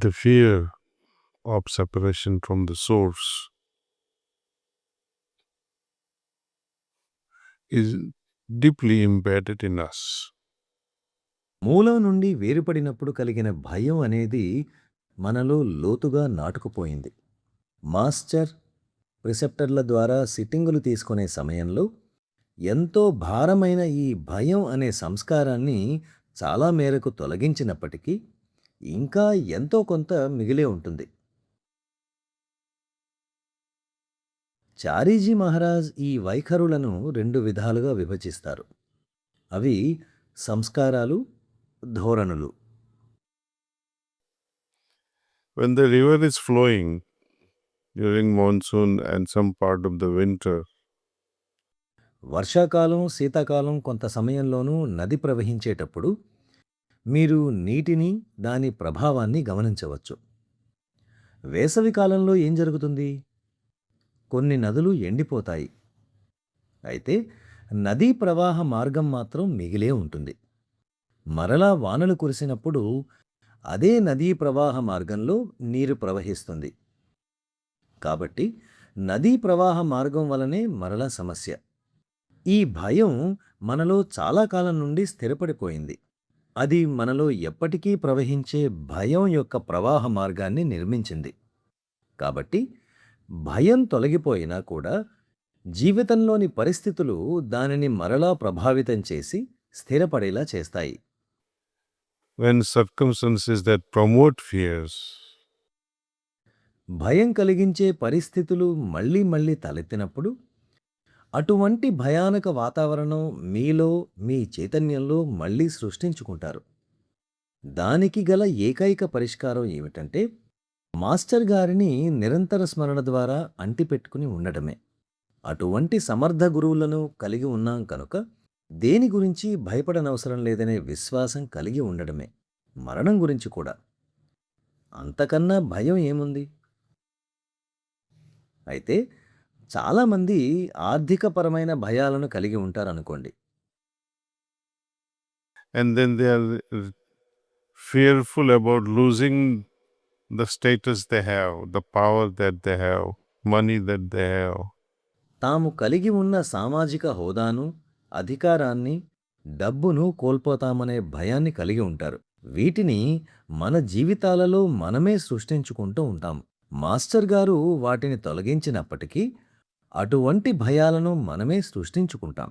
The fear of separation from the source is deeply embedded in us. మూలం నుండి వేరుపడినప్పుడు కలిగిన భయం అనేది మనలో లోతుగా నాటుకుపోయింది. మాస్టర్, ప్రిసెప్టర్ల ద్వారా సిట్టింగులు తీసుకునే సమయంలో ఎంతో భారమైన ఈ భయం అనే సంస్కారాన్ని చాలా మేరకు తొలగించినప్పటికీ ఇంకా ఎంతో కొంత మిగిలే ఉంటుంది. చారీజీ మహారాజ్ ఈ వైఖరులను 2 విధాలుగా విభజిస్తారు. అవి సంస్కారాలు, ధోరణులు. When the river is flowing during monsoon and some part of the winter, వర్షాకాలం, శీతాకాలం కొంత సమయంలోనూ నది ప్రవహించేటప్పుడు మీరు నీటిని, దాని ప్రభావాన్ని గమనించవచ్చు. వేసవి కాలంలో ఏం జరుగుతుంది? కొన్ని నదులు ఎండిపోతాయి. అయితే నదీ ప్రవాహ మార్గం మాత్రం మిగిలే ఉంటుంది. మరలా వానలు కురిసినప్పుడు అదే నదీ ప్రవాహ మార్గంలో నీరు ప్రవహిస్తుంది. కాబట్టి నదీ ప్రవాహ మార్గం వలనే మరలా సమస్య. ఈ భయం మనలో చాలా కాలం నుండి స్థిరపడిపోయింది. అది మనలో ఎప్పటికీ ప్రవహించే భయం యొక్క ప్రవాహ మార్గాన్ని నిర్మించింది. కాబట్టి భయం తొలగిపోయినా కూడా జీవితంలోని పరిస్థితులు దానిని మరలా ప్రభావితం చేసి స్థిరపడేలా చేస్తాయి. when circumstances that promote fears భయం కలిగించే పరిస్థితులు మళ్ళీ మళ్ళీ తలెత్తినప్పుడు అటువంటి భయానక వాతావరణం మీలో, మీ చైతన్యంలో మళ్ళీ సృష్టించుకుంటారు. దానికి గల ఏకైక పరిష్కారం ఏమిటంటే మాస్టర్ గారిని నిరంతర స్మరణ ద్వారా అంటిపెట్టుకుని ఉండటమే. అటువంటి సమర్థ గురువులను కలిగి ఉన్నాం కనుక దేని గురించి భయపడనవసరం లేదనే విశ్వాసం కలిగి ఉండడమే. మరణం గురించి కూడా. అంతకన్నా భయం ఏముంది? అయితే చాలామంది ఆర్థికపరమైన భయాలను కలిగి ఉంటారనుకోండి. and then they are fearful about losing the status they have, the power that they have, money that they have. తాము కలిగి ఉన్న సామాజిక హోదాను, అధికారాన్ని, డబ్బును కోల్పోతామనే భయాన్ని కలిగి ఉంటారు. వీటిని మన జీవితాలలో మనమే సృష్టించుకుంటూ ఉంటాం. మాస్టర్ గారు వాటిని తొలగించినప్పటికీ అటువంటి భయాలను మనమే సృష్టించుకుంటాం.